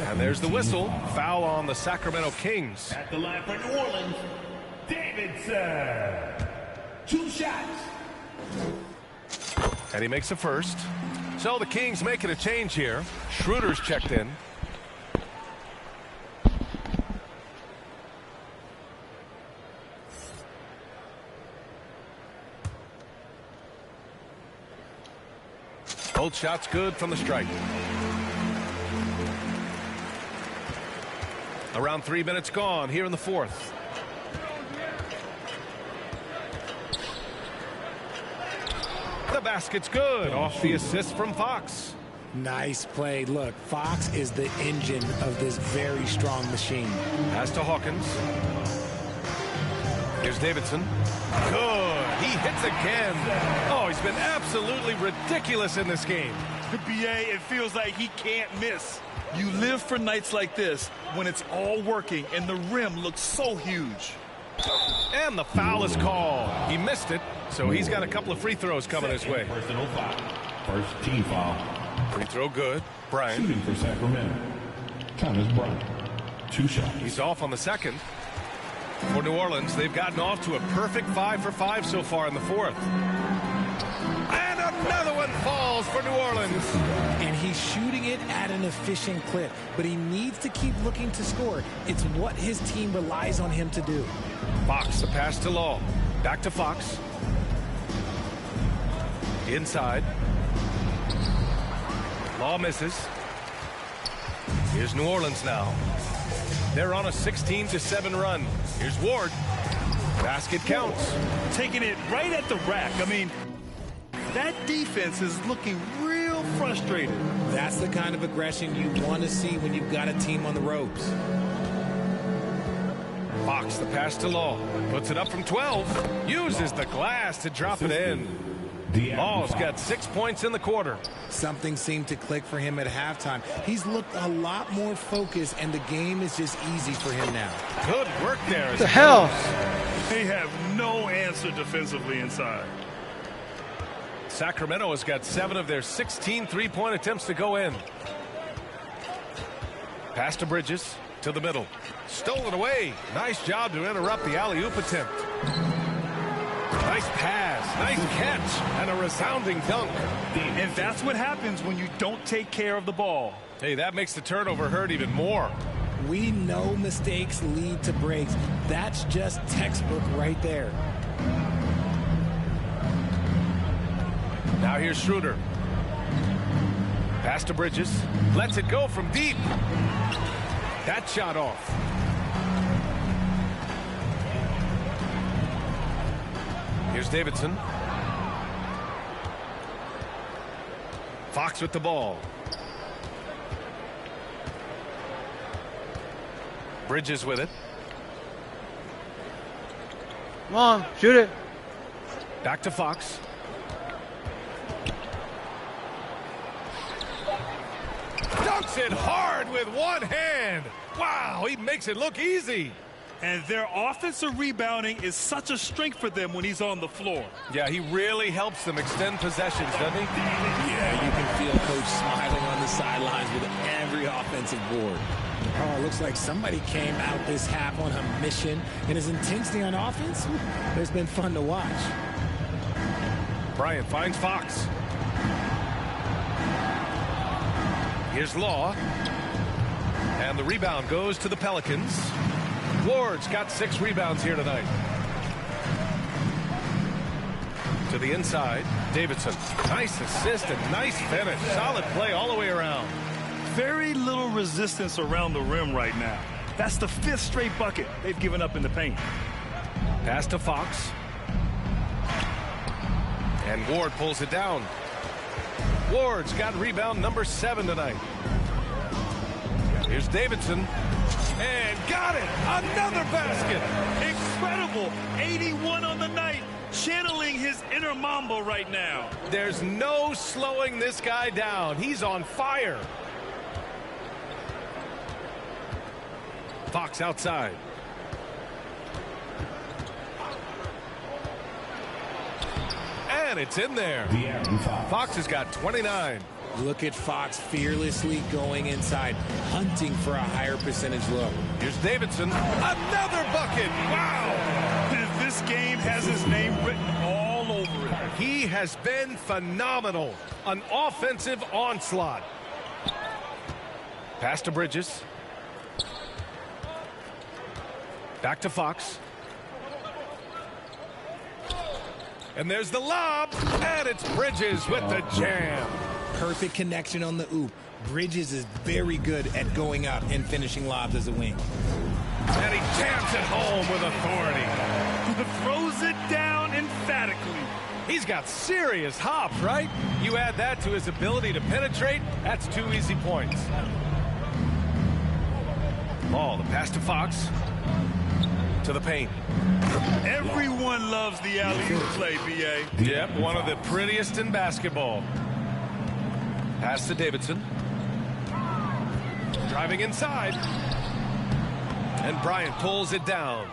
And there's the whistle. Foul on the Sacramento Kings. At the line for New Orleans, Davidson. 2 shots. And he makes a first. So the Kings making a change here. Schroeder's checked in. Both shots good from the strike. Around 3 minutes gone here in the 4th. The basket's good off the assist from Fox. Nice play. Look, Fox is the engine of this very strong machine. Pass to Hawkins. Here's Davidson. Good. He hits again. Oh, he's been absolutely ridiculous in this game. The BA, it feels like he can't miss. You live for nights like this when it's all working and the rim looks so huge. And the foul is called. He missed it, so he's got a couple of free throws coming his way. Personal foul. First team foul. Free throw good. Bryant. Shooting for Sacramento. Thomas Bryant. 2 shots. He's off on the second. For New Orleans, they've gotten off to a perfect 5 for 5 so far in the 4th. And another one falls for New Orleans. And he's shooting it at an efficient clip, but he needs to keep looking to score. It's what his team relies on him to do. Fox, the pass to Law. Back to Fox. Inside. Law misses. Here's New Orleans now. They're on a 16-7 run. Here's Ward. Basket counts. Taking it right at the rack. I mean, that defense is looking real frustrated. That's the kind of aggression you want to see when you've got a team on the ropes. Fox, the pass to Law. Puts it up from 12. Uses the glass to drop it in. Law's got 6 points in the quarter. Something seemed to click for him at halftime. He's looked a lot more focused, and the game is just easy for him now. Good work there. What the hell? They have no answer defensively inside. Sacramento has got 7 of their 16 three-point attempts to go in. Pass to Bridges, to the middle. Stolen away. Nice job to interrupt the alley-oop attempt. Nice pass, nice catch, and a resounding dunk. And that's what happens when you don't take care of the ball. Hey, that makes the turnover hurt even more. We know mistakes lead to breaks. That's just textbook right there. Now here's Schroeder. Pass to Bridges. Lets it go from deep. That shot off. Here's Davidson. Fox with the ball. Bridges with it. Come on, shoot it. Back to Fox. Dunks it hard with one hand. Wow, he makes it look easy. And their offensive rebounding is such a strength for them when he's on the floor. Yeah, he really helps them extend possessions, doesn't he? Yeah, you can feel Coach smiling on the sidelines with every offensive board. Oh, it looks like somebody came out this half on a mission, and his intensity on offense has been fun to watch. Bryant finds Fox. Here's Law. And the rebound goes to the Pelicans. Ward's got 6 rebounds here tonight. To the inside, Davidson. Nice assist and nice finish. Solid play all the way around. Very little resistance around the rim right now. That's the 5th straight bucket they've given up in the paint. Pass to Fox. And Ward pulls it down. Ward's got rebound number 7 tonight. Here's Davidson. And got it! Another basket! Incredible! 81 on the night. Channeling his inner Mamba right now. There's no slowing this guy down. He's on fire. Fox outside. And it's in there. Fox has got 29. Look at Fox fearlessly going inside, hunting for a higher percentage look. Here's Davidson. Another bucket. Wow. This game has his name written all over it. He has been phenomenal. An offensive onslaught. Pass to Bridges. Back to Fox. And there's the lob. And it's Bridges with the jam. Perfect connection on the oop. Bridges is very good at going up and finishing lobs as a wing. And he jams it home with authority. Throws it down emphatically. He's got serious hop, right? You add that to his ability to penetrate, that's 2 easy points. Ball, the pass to Fox. To the paint. Everyone loves the alley-oop play, B.A. Yep, one of the prettiest in basketball. Pass to Davidson. Driving inside. And Bryant pulls it down.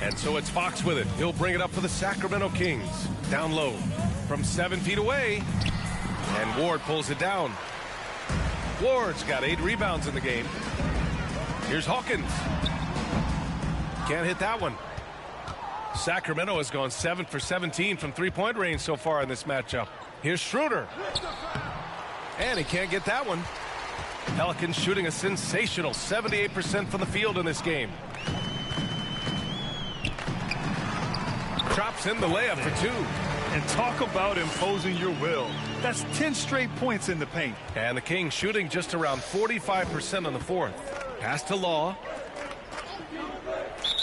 And so it's Fox with it. He'll bring it up for the Sacramento Kings. Down low. From 7 feet away. And Ward pulls it down. Ward's got 8 rebounds in the game. Here's Hawkins. Can't hit that one. Sacramento has gone 7 for 17 from three-point range so far in this matchup. Here's Schroeder. And he can't get that one. Pelicans shooting a sensational 78% from the field in this game. Drops in the layup for 2. And talk about imposing your will. That's 10 straight points in the paint. And the Kings shooting just around 45% on the 4th. Pass to Law.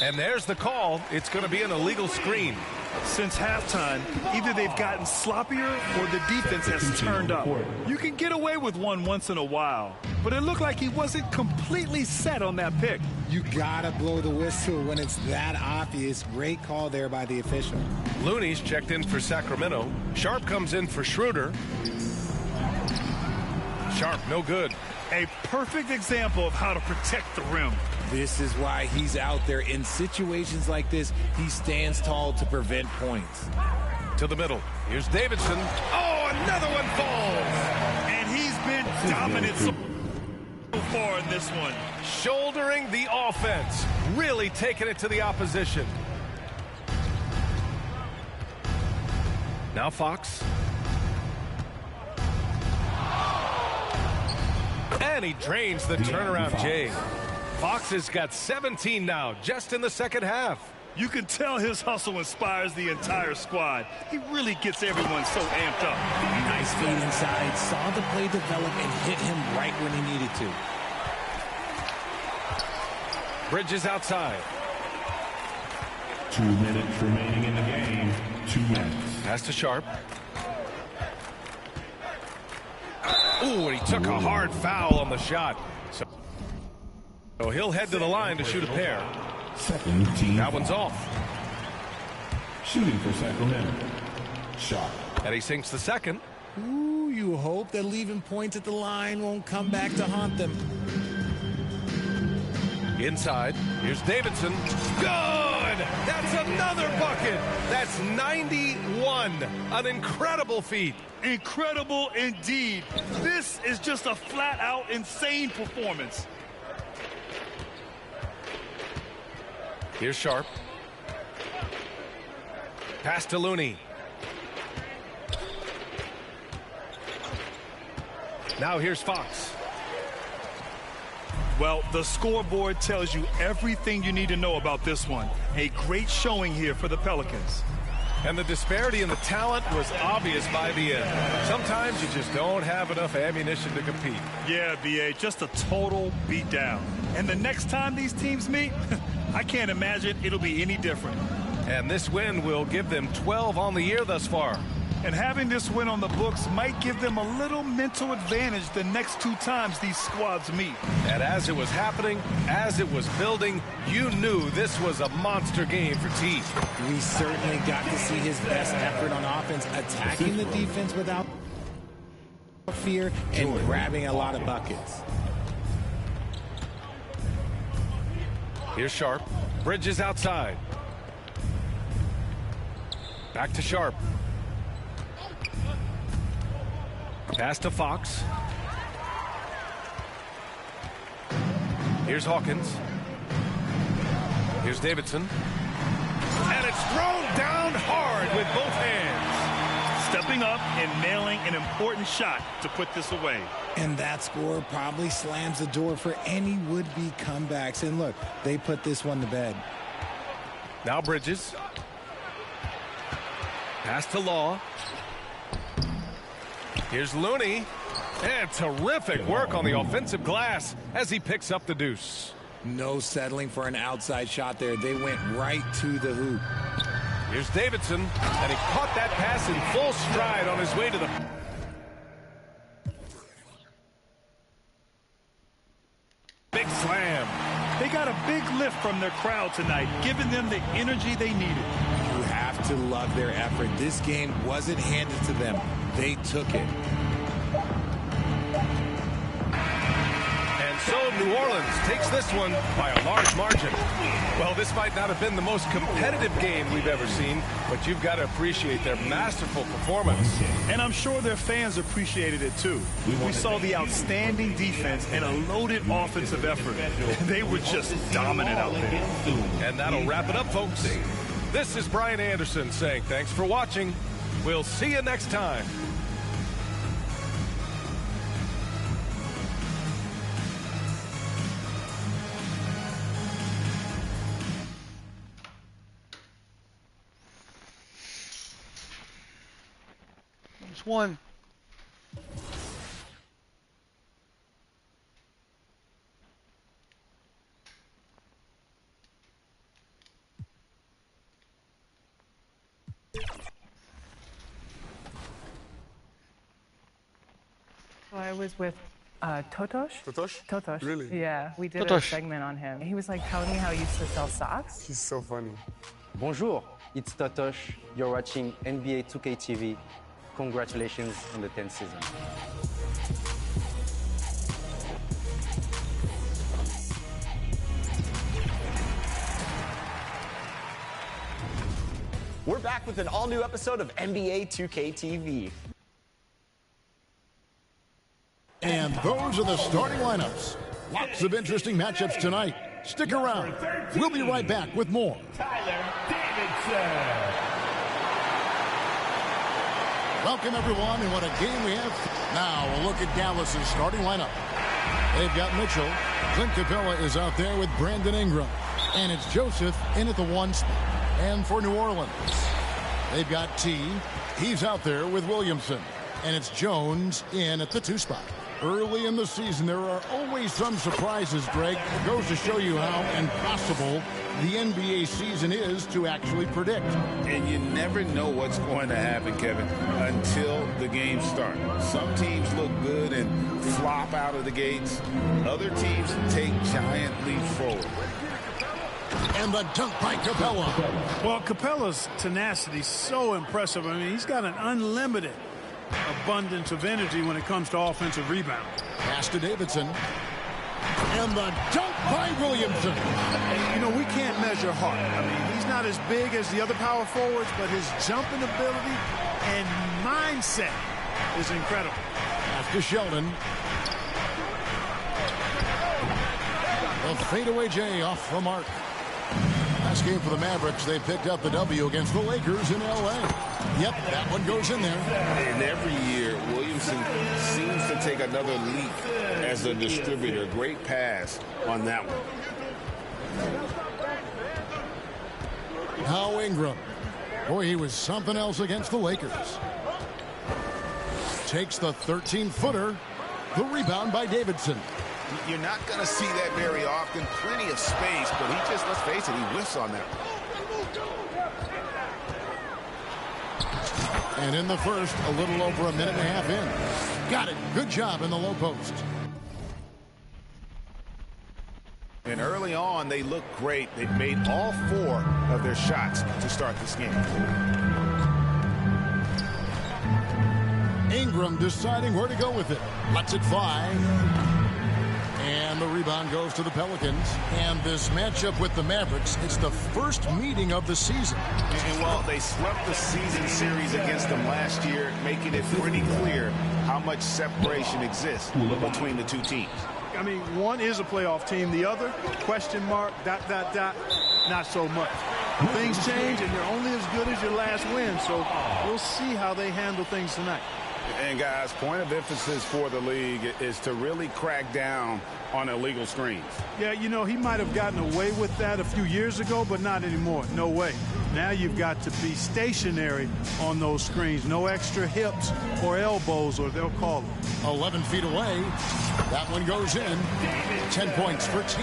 And there's the call. It's going to be an illegal screen. Since halftime, either they've gotten sloppier or the defense has turned up. You can get away with one once in a while, but it looked like he wasn't completely set on that pick. You gotta blow the whistle when it's that obvious. Great call there by the official. Looney's checked in for Sacramento. Sharp comes in for Schroeder. Sharp, no good. A perfect example of how to protect the rim. This is why he's out there. In situations like this, he stands tall to prevent points. To the middle. Here's Davidson. Oh, another one falls. And he's been dominant so far in this one. Shouldering the offense. Really taking it to the opposition. Now Fox. And he drains the turnaround J. Fox has got 17 now, just in the second half. You can tell his hustle inspires the entire squad. He really gets everyone so amped up. Nice feed inside, saw the play develop and hit him right when he needed to. Bridges outside. 2 minutes remaining in the game. 2 minutes. Pass to Sharp. Ooh, and he took a hard foul on the shot. So he'll head to the line to shoot a pair. Second team. That one's off. Shooting for Sacramento. Shot. And he sinks the second. Ooh, you hope that leaving points at the line won't come back to haunt them. Inside. Here's Davidson. Good! That's another bucket. That's 91. An incredible feat. Incredible indeed. This is just a flat-out insane performance. Here's Sharp. Pass to Looney. Now here's Fox. Well, the scoreboard tells you everything you need to know about this one. A great showing here for the Pelicans. And the disparity in the talent was obvious by the end. Sometimes you just don't have enough ammunition to compete. Yeah, B.A., just a total beatdown. And the next time these teams meet, I can't imagine it'll be any different. And this win will give them 12 on the year thus far. And having this win on the books might give them a little mental advantage the next 2 times these squads meet. And as it was happening, as it was building, you knew this was a monster game for T. We certainly got to see his best effort on offense, attacking the defense without fear and grabbing a lot of buckets. Here's Sharp. Bridges outside. Back to Sharp. Pass to Fox. Here's Hawkins. Here's Davidson. And it's thrown down hard with both hands. Stepping up and nailing an important shot to put this away. And that score probably slams the door for any would-be comebacks. And look, they put this one to bed. Now Bridges. Pass to Law. Here's Looney. And terrific work on the offensive glass as he picks up the deuce. No settling for an outside shot there. They went right to the hoop. Here's Davidson, and he caught that pass in full stride on his way to the... Big slam. They got a big lift from their crowd tonight, giving them the energy they needed. You have to love their effort. This game wasn't handed to them. They took it. And so New Orleans takes this one by a large margin. Well, this might not have been the most competitive game we've ever seen, but you've got to appreciate their masterful performance. And I'm sure their fans appreciated it too. We saw the outstanding defense and a loaded offensive effort. They were just dominant out there. And that'll wrap it up, folks. This is Brian Anderson saying thanks for watching. We'll see you next time. There's one. So I was with Totosh. Totosh? Totosh. Really? Yeah, we did a Totosh. segment on him. He was like telling me how he used to sell socks. He's so funny. Bonjour, it's Totosh. You're watching NBA2K24. Congratulations on the 10th season. We're back with an all-new episode of NBA 2K TV. And those are the starting lineups. Lots of interesting matchups tonight. Stick around. We'll be right back with more. Tyler Davidson. Welcome, everyone, and what a game we have. Now, we'll look at Dallas's starting lineup. They've got Mitchell. Clint Capella is out there with Brandon Ingram. And it's Joseph in at the 1 spot. And for New Orleans, they've got T. He's out there with Williamson. And it's Jones in at the 2 spot. Early in the season, there are always some surprises, Greg. It goes to show you how impossible the NBA season is to actually predict. And you never know what's going to happen, Kevin, until the game starts. Some teams look good and flop out of the gates. Other teams take giant leaps forward. And the dunk by Capella. Well, Capella's tenacity is so impressive. I mean, he's got an unlimited abundance of energy when it comes to offensive rebound. Pass to Davidson. And the dunk by Williamson. And, you know, we can't measure heart. I mean, he's not as big as the other power forwards, but his jumping ability and mindset is incredible. Pass to Sheldon. The fadeaway J off the mark. Last game for the Mavericks, they picked up the W against the Lakers in L.A. Yep, that one goes in there. And every year, Williamson seems to take another leap as a distributor. Great pass on that one. Now Ingram. Boy, he was something else against the Lakers. Takes the 13-footer. The rebound by Davidson. You're not going to see that very often. Plenty of space, but he just, let's face it, he whiffs on that. And in the first, a little over a minute and a half in. Got it. Good job in the low post. And early on, they looked great. They made all 4 of their shots to start this game. Ingram deciding where to go with it. Lets it fly. And the rebound goes to the Pelicans. And this matchup with the Mavericks, it's the first meeting of the season. And while they swept the season series against them last year, making it pretty clear how much separation exists between the two teams. I mean, one is a playoff team. The other, question mark, ... not so much. Things change, and you're only as good as your last win. So we'll see how they handle things tonight. And, guys, point of emphasis for the league is to really crack down on illegal screens. Yeah, you know, he might have gotten away with that a few years ago, but not anymore. No way. Now you've got to be stationary on those screens. No extra hips or elbows, or they'll call them. 11 feet away. That one goes in. 10 points for T.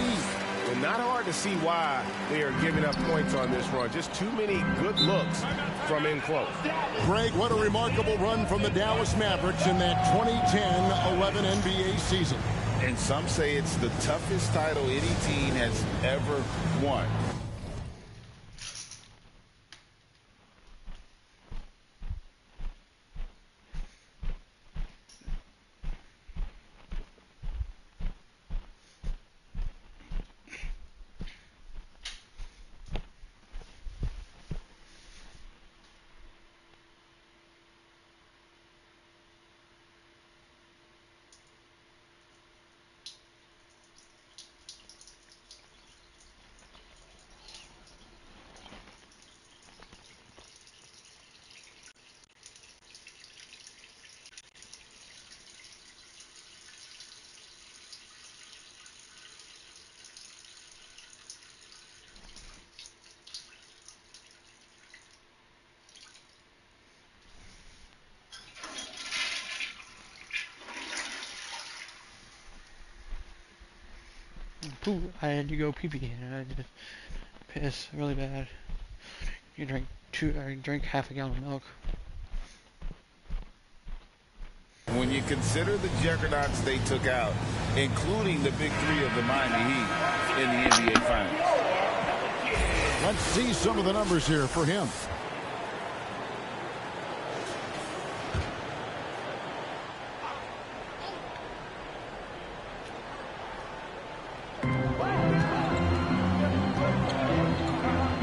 And not hard to see why they are giving up points on this run. Just too many good looks from in close. Greg, what a remarkable run from the Dallas Mavericks in that 2010-11 NBA season. And some say it's the toughest title any team has ever won. Ooh, I had to go pee-pee and I just piss really bad. You drink I drink half a gallon of milk. When you consider the juggernauts they took out, including the big three of the Miami Heat in the NBA Finals. Let's see some of the numbers here for him.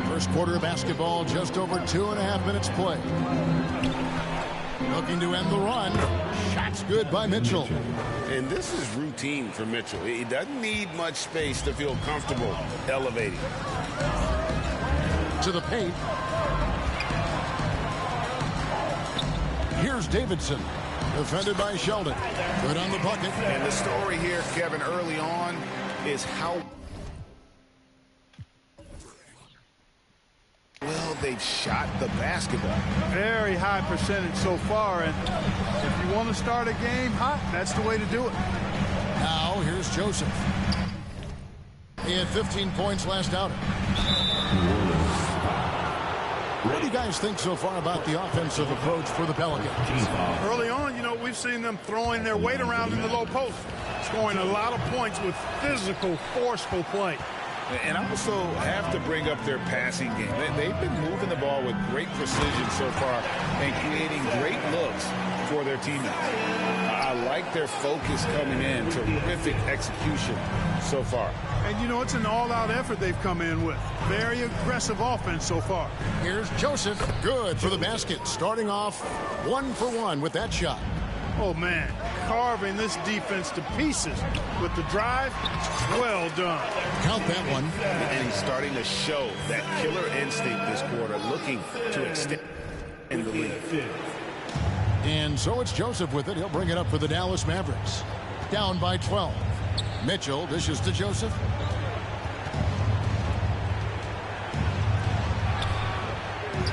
First quarter of basketball, just over 2.5 minutes play. Looking to end the run. Shot's good by Mitchell. And this is routine for Mitchell. He doesn't need much space to feel comfortable elevating. To the paint. Here's Davidson. Defended by Sheldon. Good on the bucket. And the story here, Kevin, early on is how well they've shot the basketball. Very high percentage so far, and if you want to start a game hot, that's the way to do it. Now here's Joseph. He had 15 points last outing. What do you guys think so far about the offensive approach for the Pelicans? Early on, you know, we've seen them throwing their weight around in the low post, scoring a lot of points with physical, forceful play. And I also have to bring up their passing game. They've been moving the ball with great precision so far and creating great looks for their teammates. I like their focus coming in. Terrific execution so far. And, you know, it's an all-out effort they've come in with. Very aggressive offense so far. Here's Joseph. Good for the basket. Starting off 1 for 1 with that shot. Oh, man, carving this defense to pieces with the drive. Well done. Count that one. And he's starting to show that killer instinct this quarter, looking to extend in the lead. And so it's Joseph with it. He'll bring it up for the Dallas Mavericks. Down by 12. Mitchell dishes to Joseph.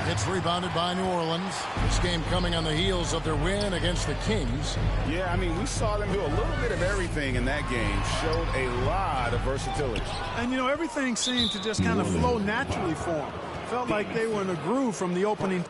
It's rebounded by New Orleans. This game coming on the heels of their win against the Kings. Yeah, I mean, we saw them do a little bit of everything in that game. Showed a lot of versatility. And, you know, everything seemed to just kind of flow naturally for them. Felt like they were in a groove from the opening.